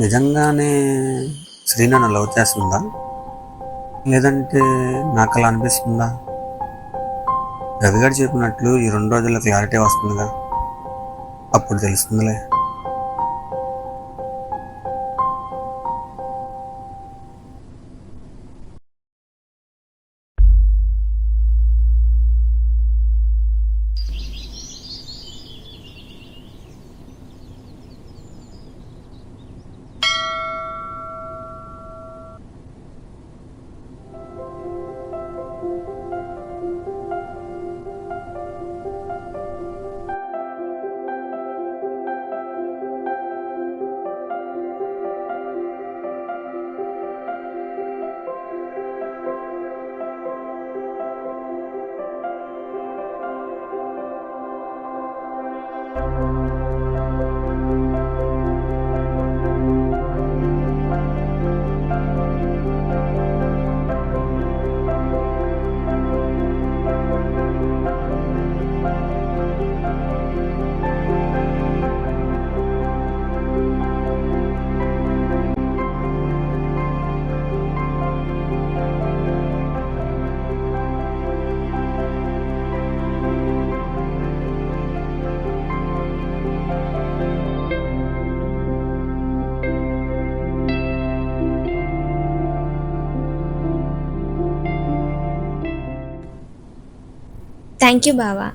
నిజంగానే శ్రీ నన్ను లవ్ చేస్తుందా, లేదంటే నాకు అలా అనిపిస్తుందా? రవిగారు చెప్పినట్లు ఈ 2 రోజుల్లో క్లారిటీ వస్తుందిగా, అప్పుడు తెలుస్తుందిలే. థ్యాంక్ యూ బావా.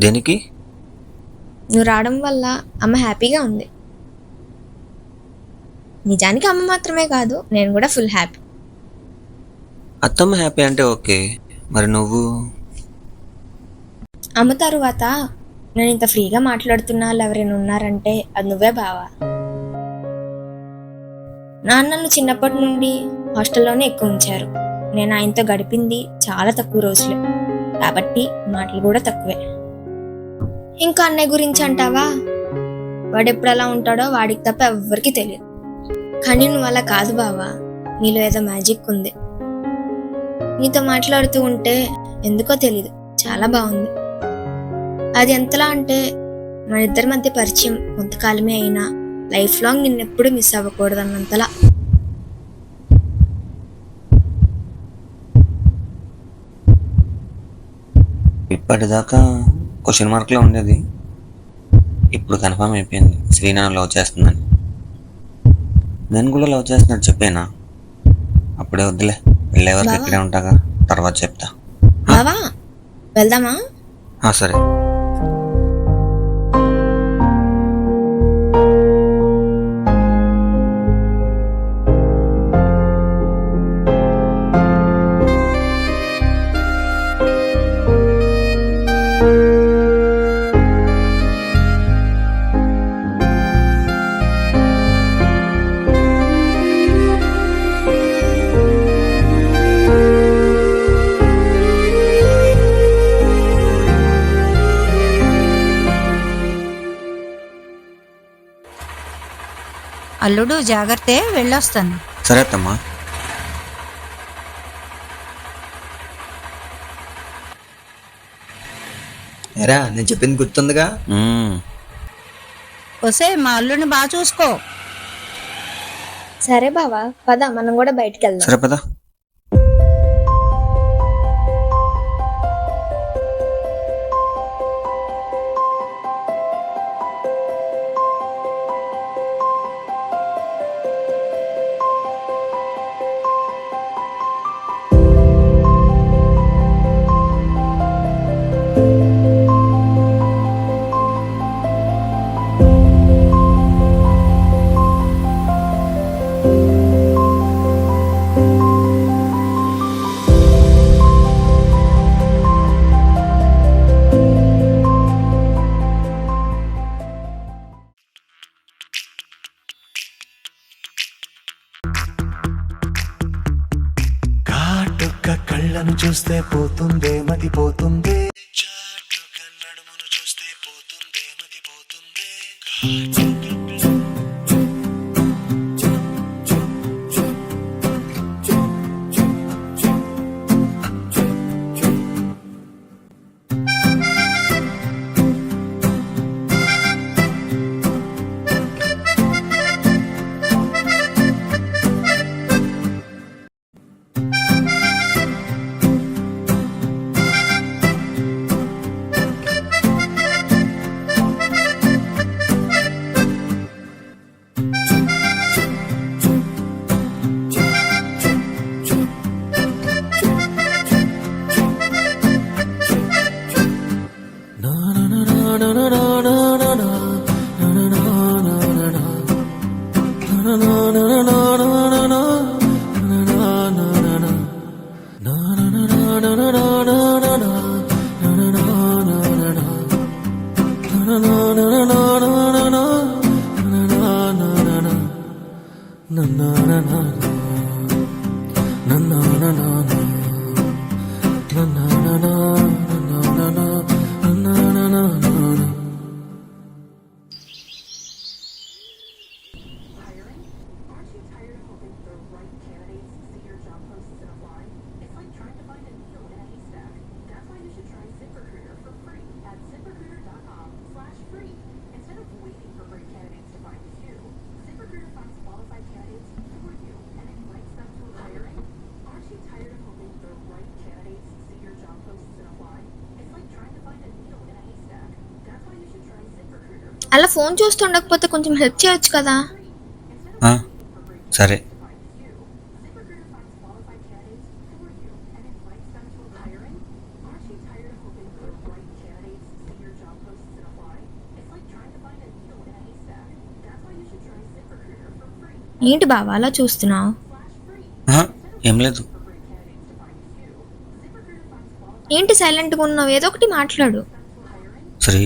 దేనికి? నువ్వు రావడం వల్ల అమ్మ హ్యాపీగా ఉంది. నిజానికి అమ్మ మాత్రమే కాదు, నేను కూడా ఫుల్ హ్యాపీ. అత్తమ్మ హ్యాపీ అంటే ఓకే, మరి నువ్వు? అమ్మ తరువాత నేను ఇంత ఫ్రీగా మాట్లాడుతున్నా వాళ్ళు ఎవరైనా ఉన్నారంటే అది నువ్వే బావా. నన్ను చిన్నప్పటి నుండి హాస్టల్లోనే ఎక్కువ ఉంచారు. నేను ఆయనతో గడిపింది చాలా తక్కువ రోజులే, కాబట్టి మాటలు కూడా తక్కువే. ఇంకా అన్నయ్య గురించి అంటావా, వాడు ఎప్పుడు ఎలా ఉంటాడో వాడికి తప్ప ఎవ్వరికి తెలియదు. కానీ నువ్వు అలా కాదు బావా, నీలో ఏదో మ్యాజిక్ ఉంది. నీతో మాట్లాడుతూ ఉంటే ఎందుకో తెలీదు, చాలా బాగుంది. అది ఎంతలా అంటే మన ఇద్దరి మధ్య పరిచయం కొంతకాలమే అయినా లైఫ్ లాంగ్ నిన్నెప్పుడు మిస్ అవ్వకూడదు అన్నంతలా. ఇప్పటిదాకా క్వశ్చన్ మార్క్లో ఉండేది, ఇప్పుడు కన్ఫర్మ్ అయిపోయింది శ్రీ నన్ను లవ్ చేస్తుందని. నేను కూడా లవ్ చేస్తున్నట్టు చెప్పేనా? అప్పుడే వద్దులే, వెళ్ళే వరకు ఇక్కడే ఉంటాగా, తర్వాత చెప్తా. బావా వెళ్దామా? సరే. అల్లుడు జాగ్రత్తే, వెళ్ళొస్తాను. సరే అత్తమ్మా. ఎరా నేను చెప్పింది గుర్తుందిగా? వసే మా అల్లుడిని బాగా చూసుకో. సరే బావా, పద మనం కూడా బయటికి వెళ్దాం. సరే పద. కళ్ళను చూస్తే పోతుందే మతి పోతుందే చాటుగా నడుమును చూస్తే పోతుందే మతి పోతుందే అలా ఫోన్ చూస్తూ ఉండకపోతే కొంచెం హెల్ప్ చేయొచ్చు కదా. సరే. ఏంటి బావా అలా చూస్తున్నావు? ఏం లేదు. ఏంటి సైలెంట్గా ఉన్నావు? ఏదో ఒకటి మాట్లాడు. శ్రీ,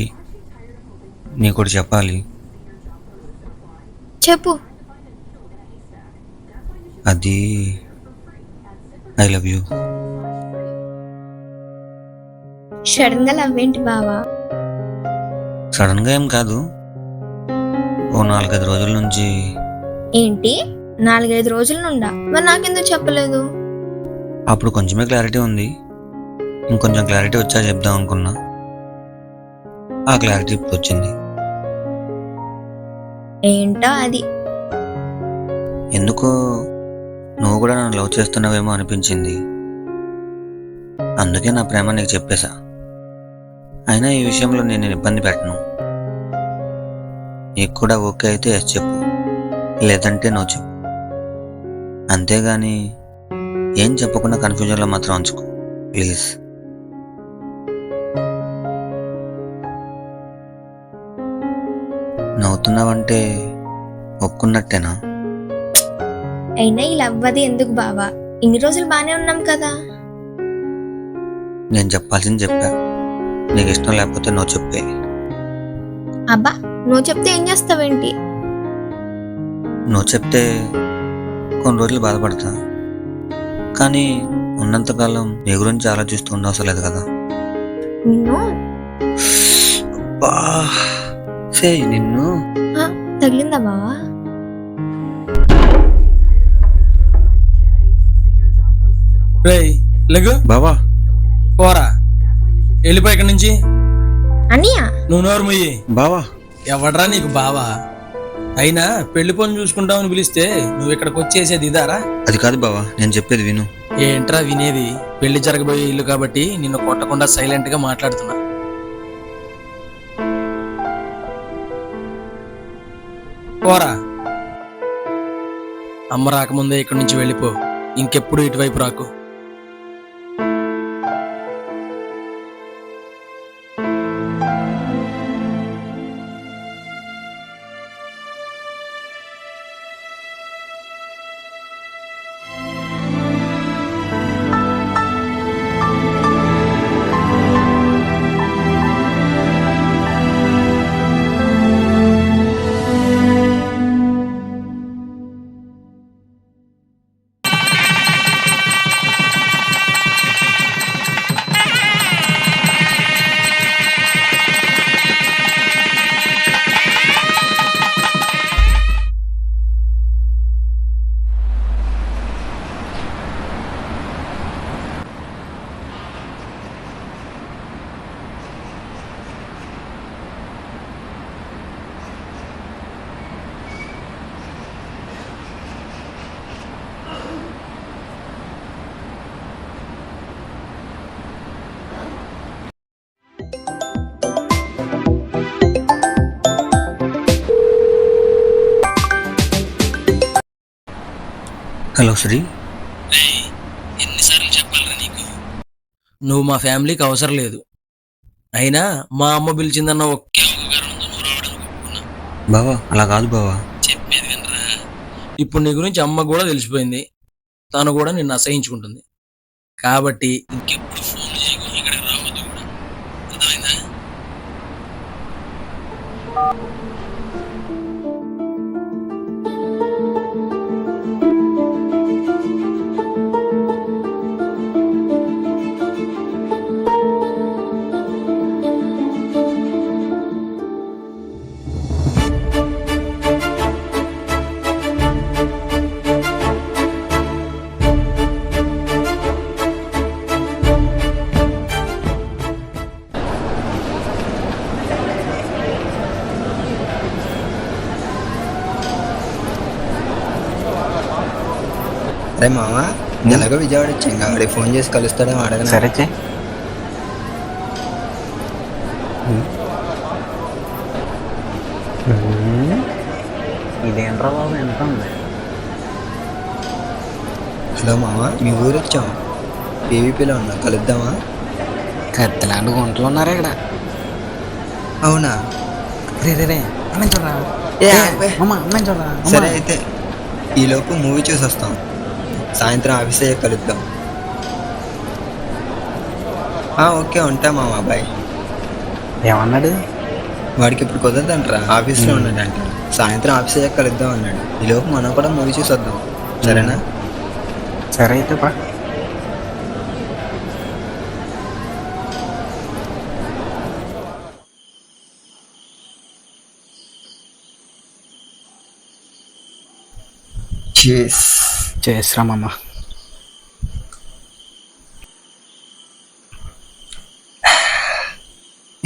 నీకోటి చెప్పాలి. చెప్పు. అది ఐ లవ్ యూ. సడన్ గా లవ్ ఏంటి బావా? సడన్గా ఏం కాదు, ఓ 4-5 రోజుల నుంచి. ఏంటి 4-5 రోజుల నుండా? మరి నాకెందుకు చెప్పలేదు? అప్పుడు కొంచెమే క్లారిటీ ఉంది, ఇంకొంచెం క్లారిటీ వచ్చా చెప్దాం అనుకున్నా. ఆ క్లారిటీ ఇప్పుడు వచ్చింది. ఏంటో అది. ఎందుకో నువ్వు కూడా నన్ను లవ్ చేస్తున్నావేమో అనిపించింది. అందుకే నా ప్రేమ నీకు చెప్పేశా. అయినా ఈ విషయంలో నేను ఇబ్బంది పెట్టను. నీకు కూడా ఓకే అయితే ఎస్ చెప్పు, లేదంటే నో చెప్పు. అంతేగాని ఏం చెప్పకుండా కన్ఫ్యూజన్లో మాత్రం ఉంచుకో ప్లీజ్. నవ్వుతున్నావంటే ఒప్పుకున్నట్టేనా? అయినా ఈ లవ్ అది ఎందుకు బావా? ఇన్ని రోజులు బానే ఉన్నాం కదా. నేను చెప్పాల్సింది చెప్పా, నీకు ఇష్టం లేకపోతే నువ్వు చెప్పే. అబ్బా, నువ్వు చెప్తే ఏం చేస్తావేంటి? నువ్వు చెప్తే కొన్ని రోజులు బాధపడతా, కానీ ఉన్నంతకాలం నీ గురించి ఆలోచిస్తూ ఉండవసరం లేదు కదా. నిన్ను నిన్ను తగిలిందా బావా? బావా పోరా, వెళ్ళిపో ఇక్కడి నుంచి. అన్నయ్య నువ్వు నోరు ముయ్యి. బావా ఎవడ్రా నీకు బావా? అయినా పెళ్లి పని చూసుకుంటావని పిలిస్తే నువ్వు ఇక్కడికి వచ్చేసేది ఇదారా? అది కాదు బావా, నేను చెప్పేది విను. ఏంట్రా వినేది? పెళ్లి జరగబోయే ఇల్లు కాబట్టి నిన్ను కొట్టకుండా సైలెంట్ గా మాట్లాడుతున్నా. పోరా, అమ్మ రాకముందే ఇక్కడి నుంచి వెళ్ళిపో. ఇంకెప్పుడు ఇటువైపు రాకు. హలో శ్రీ. ఎన్నిసార్లు చెప్పాలరా నీకు? నువ్వు మా ఫ్యామిలీకి అవసరం లేదు. అయినా మా అమ్మ పిలిచిందన్న ఒకే ఒక కారణంతో నువ్వు రావడానికి ఒప్పుకున్నా. బావా అలా కాదు బావా. చెప్పేది వినరా? ఇప్పుడు నీ గురించి అమ్మకు కూడా తెలిసిపోయింది. తను కూడా నిన్ను అసహించుకుంటుంది. కాబట్టి ఇంకెప్పుడు ఫోన్ చేయకు, ఇక్కడికి రావద్దు కూడా. అర్థమైందా? అరే మామ, ఎలాగో విజయవాడ వచ్చి ఇంకా వాడికి ఫోన్ చేసి కలుస్తాడేమో అడగనా? సరే చే. ఇదేంట్రా బాబు ఎంత ఉంది? హలో మామ, మీ ఊరు వచ్చాం. పీవీపీలో ఉన్నా, కలుద్దామా? కత్తిలాంటి గుంటలు ఉన్నారు ఇక్కడ. అవునా? రే రే రే అన్నం చూడరా. ఏ, ఆపే. అమ్మ అన్నం చూడరా. సరే అయితే ఈలోపు మూవీ చూసి వస్తాం. సాయంత్రం ఆఫీస్ అయ్యే కలుద్దాం. ఓకే, ఉంటా మామ, బాయ్. ఏమన్నాడు? వాడికి ఇప్పుడు కుదరదంటరా, ఆఫీస్లో ఉన్నాడంట. సాయంత్రం ఆఫీస్ అయ్యాక కలుద్దాం అన్నాడు. ఈలోపు మనం కూడా మూవీ చూసి వద్దాం, సరేనా? సరే అయితే పా. చేసిరామమ్మ.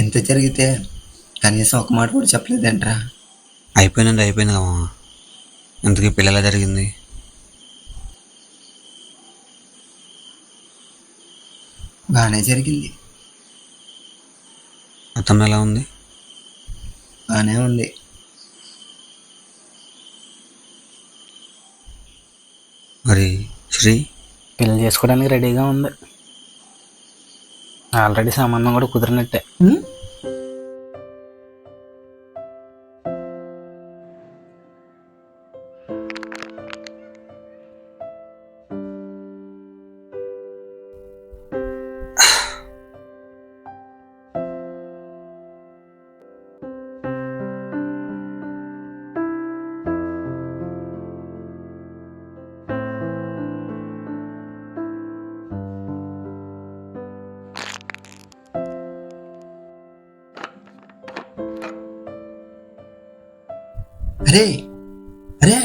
ఇంత జరిగితే కనీసం ఒక మాట కూడా చెప్పలేదేంట్రా? అయిపోయింది కదా మామ. ఇంతకీ పిల్లల జరిగింది. బాగానే జరిగింది. అతను ఎలా ఉంది? బాగానే ఉంది. మరి శ్రీ? పెళ్లి చేసుకోవడానికి రెడీగా ఉంది. ఆల్రెడీ సంబంధం కూడా కుదిరినట్టే. అరే అరే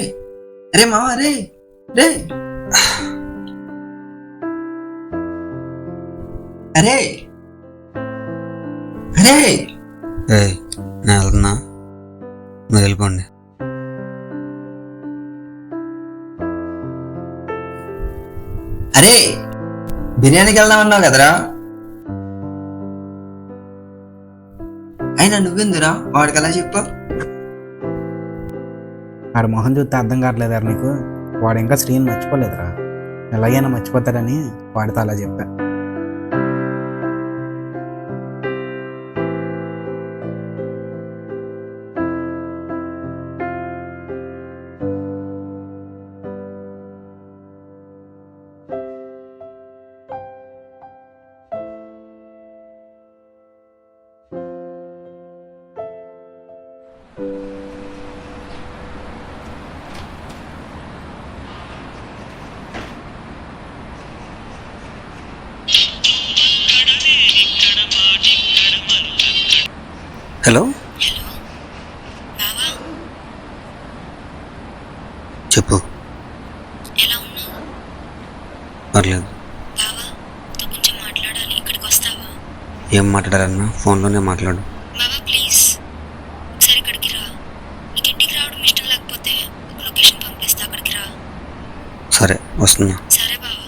అరే మామ, అరే రే అరే అరే. నేను వెళ్తున్నా, మీరు వెళ్ళిపోండి. అరే, బిర్యానీకి వెళ్దాం అన్నావు కదరా? అయినా నువ్వెందురా వాడికి అలా చెప్పు? ఆడ మొహం చూస్తే అర్థం కావట్లేదా నీకు? వాడు ఇంకా శ్రీని మర్చిపోలేదురా. ఎలాగైనా మర్చిపోతాడని వాడితో అలా చెప్పా. హలో, చెప్పు. ఎలా ఉన్నావు పర్లేదు. బావా? కొంచెం మాట్లాడాలి, ఇక్కడికి వస్తావా? ఏం మాట్లాడాలన్నా ఫోన్లోనే మాట్లాడు. బావా ప్లీజ్ ఒకసారి ఇక్కడికి రా. నీకు ఇంటికి రావడం ఇష్టం లేకపోతే ఒక లొకేషన్ పంపిస్తా, అక్కడికి రా. సరే వస్తున్నా. సరే బావా.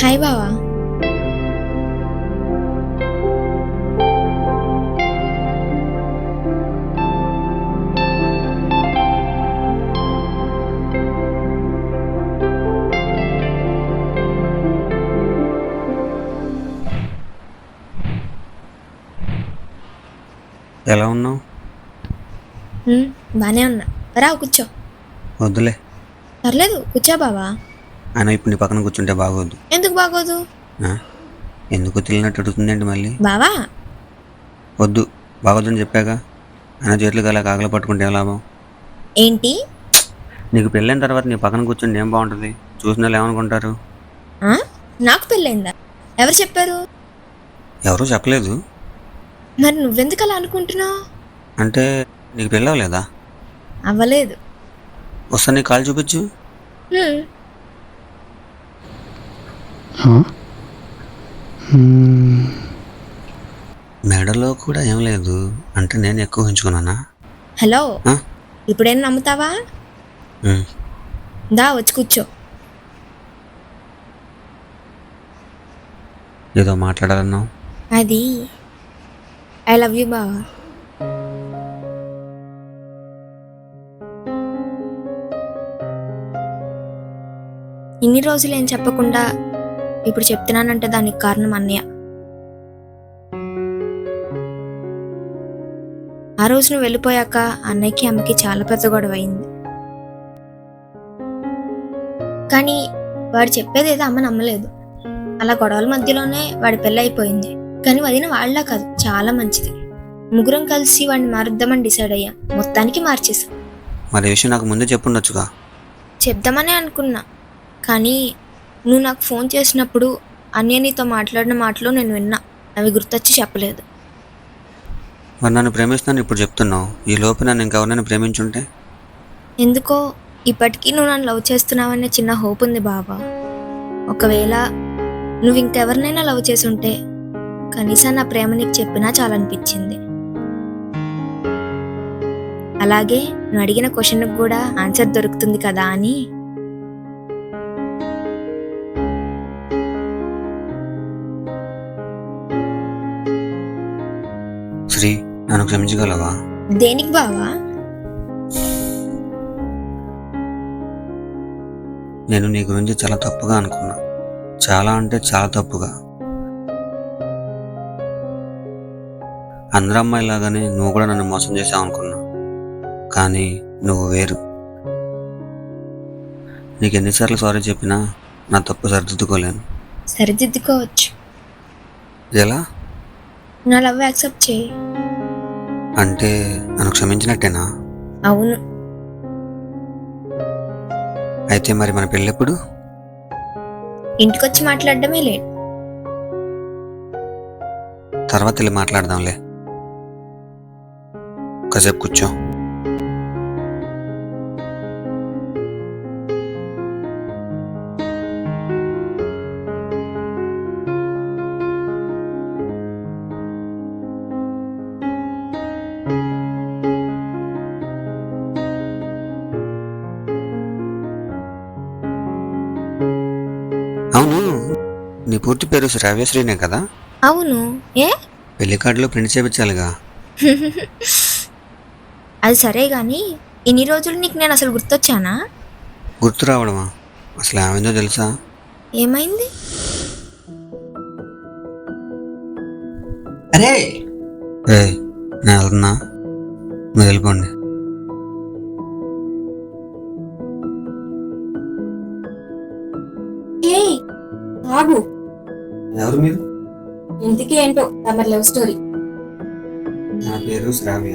హాయ్ బావా. ఎలా ఉన్నావు? బానే ఉన్నా. రా కూర్చో. వద్దులే. పర్లేదు కూర్చో బావా. ఆయన ఇప్పుడు నీ పక్కన కూర్చుంటే బాగోద్దు. ఎందుకు బాగోదు? ఆ? ఎందుకు తెలియనట్టు అడుగుతుందేంటి మళ్ళీ? బావా వద్దు, బాగోద్దని చెప్పాక. ఆయన చేతులకు అలా కాగలు పట్టుకుంటే ఏం లాభం? ఏంటి? నీకు పెళ్ళైన తర్వాత నీ పక్కన కూర్చుంటే ఏం బాగుంటుంది? చూసిన వాళ్ళు ఏమనుకుంటారు? ఆ? నాకు పెళ్ళైందా? ఎవరు చెప్పారు? ఎవరూ చెప్పలేదు. మరి నువ్వెందుకు అలా అనుకుంటున్నావు? అంటే నీకు పెళ్ళి అవ్వలేదా? అవ్వలేదు. వస్తా, నీ కాలు చూపించు. మెడలో కూడా ఏం లేదు అంటే నేను ఎక్కువ ఉంచుకున్నానా? హలో, ఆ? ఇప్పుడేం నమ్ముతావా? ఉమ్. దా వచ్చి కూర్చో. ఏదో మాట్లాడాలన్నావు. అది ఐ లవ్ యూ బావా. ఇన్ని రోజులు ఏం చెప్పకుండా ఇప్పుడు చెప్తున్నానంటే దానికి కారణం అన్నయ్య. ఆ రోజు నువ్వు వెళ్ళిపోయాక అన్నయ్యకి అమ్మకి చాలా పెద్ద గొడవ అయింది. కానీ వాడు చెప్పేదేదో అమ్మ నమ్మలేదు. అలా గొడవల మధ్యలోనే వాడి పెళ్ళి అయిపోయింది. కానీ వదిన వాళ్ళ కాదు, చాలా మంచిది. ముగ్గురం కలిసి వాడిని మారుద్దామని డిసైడ్ అయ్యా. మొత్తానికి మార్చేసాం. మరి ఈ విషయం నాకు ముందే చెప్పుండొచ్చుగా. చెప్దామనే అనుకున్నా, కానీ నువ్వు నాకు ఫోన్ చేసినప్పుడు అన్నయ్య నీతో మాట్లాడిన మాటలు నేను విన్నా. అవి గుర్తొచ్చి చెప్పలేదు. మరి నన్ను ప్రేమిస్తున్నాను ఇప్పుడు చెప్తున్నావు. ఈ లోపు నన్ను ఇంకెవరైనా ప్రేమించుంటే? ఎందుకో ఇప్పటికీ నువ్వు నన్ను లవ్ చేస్తున్నావనే చిన్న హోప్ ఉంది బాబా. ఒకవేళ నువ్వు ఇంకెవరినైనా లవ్ చేసి ఉంటే కనీసం నా ప్రేమ నీకు చెప్పినా చాలనిపించింది. అలాగే నువ్వు అడిగిన క్వశ్చన్కి కూడా ఆన్సర్ దొరుకుతుంది కదా అని. శ్రీ, నన్ను క్షమించగలవా? దేనికి బావా? నేను నీ గురించి చాలా తప్పుగా అనుకున్నా. చాలా అంటే చాలా తప్పుగా. అందరు అమ్మాయిలాగానే నువ్వు కూడా నన్ను మోసం చేసావు అనుకున్నా. కానీ నువ్వు వేరు. నీకు ఎన్నిసార్లు సారీ చెప్పినా నా తప్పు సరిదిద్దుకోలేను. సరిదిద్దుకోవచ్చు. ఎలా? నా లవ్ యాక్సెప్ట్ చేయి. అంటే నన్ను క్షమించినట్టేనా? అవును. అయితే మరి మన పెళ్ళెప్పుడు? ఇంటికొచ్చి మాట్లాడడమే లేట్. తర్వాత వెళ్ళి మాట్లాడదాంలే. కాసేపు కూర్చో. అవును, నీ పూర్తి పేరు శ్రావ్యశ్రీనే కదా? అవును. ఏ? పెళ్లి కార్డులో ప్రింట్ చేయించాలిగా. అది సరే గాని ఇన్ని రోజులు నీకు నేను అసలు గుర్తొచ్చానా? గుర్తు రావడమా? అసలు ఏమైందో తెలుసా? ఏమైంది? అరే నేను వెళ్తున్నా, మీరు వెళ్ళిపోండి. బాబు, ఎవరు మీరు? ఇంటికి ఏంటో తమ లవ్ స్టోరీ. నా పేరు శ్రావ్య.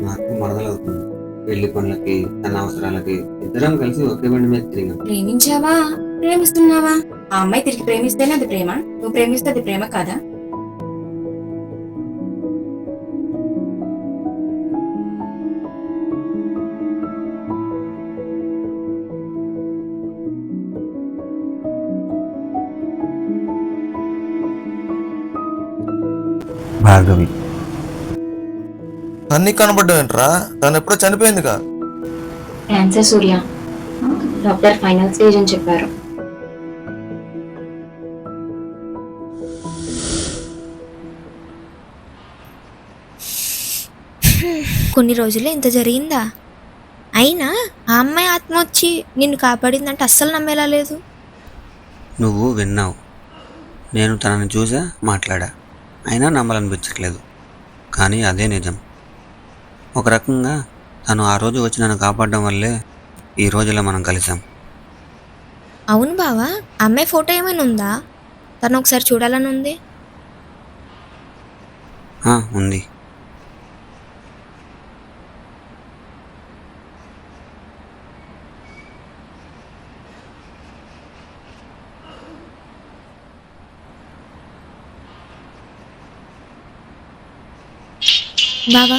నాకు మొదలవుతుంది. పెళ్లి పనులకి, తన అవసరాలకి ఇద్దరం కలిసి ఒకే బండి మీద తిరిగాం. ప్రేమించావా? ప్రేమిస్తున్నావా? ఆ అమ్మాయి తిరిగి ప్రేమిస్తేనే అది ప్రేమ, నువ్వు ప్రేమిస్తే అది ప్రేమ కాదా? భార్గవి. అన్ని కనబడ్డావేంట్రా? తను ఎప్పుడో చనిపోయిందిగా. క్యాన్సర్ సూర్య, డాక్టర్ ఫైనల్ స్టేజ్ అని చెప్పారు. కొన్ని రోజులే ఇంత జరిగిందా? అయినా ఆ అమ్మాయి ఆత్మ వచ్చి నిన్ను కాపాడిందంటే అస్సలు నమ్మేలా లేదు. నువ్వు విన్నావు, నేను తనని చూసా, మాట్లాడా, అయినా నమ్మాలనిపించట్లేదు. కానీ అదే నిజం. ఒక రకంగా తను ఆ రోజు వచ్చి నన్ను కాపాడడం వల్లే ఈ రోజులో మనం కలిసాం. అవును బావా, అమ్మాయి ఫోటో ఏమైనా ఉందా? తను ఒకసారి చూడాలని ఉంది. ఉంది. బావా,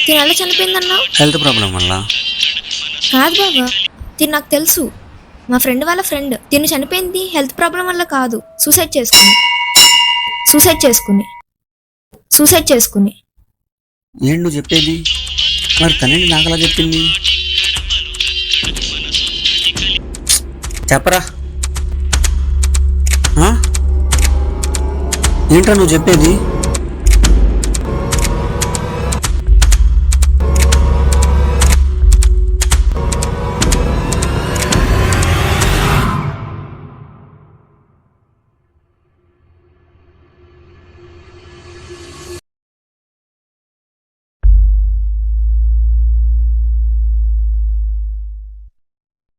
తిను ఎలా చనిపోయిందన్నావు? హెల్త్ ప్రాబ్లం వల్ల. కాదు బావా, తిను నాకు తెలుసు. మా ఫ్రెండ్ వాళ్ళ ఫ్రెండ్. తిను చనిపోయింది హెల్త్ ప్రాబ్లం వల్ల కాదు, సూసైడ్ చేసుకుని. ఏంటి నువ్వు చెప్పేది? మరి తనేంటి నాకలా చెప్పింది? చెప్పరా. ఏంట్రా నువ్వు చెప్పేది?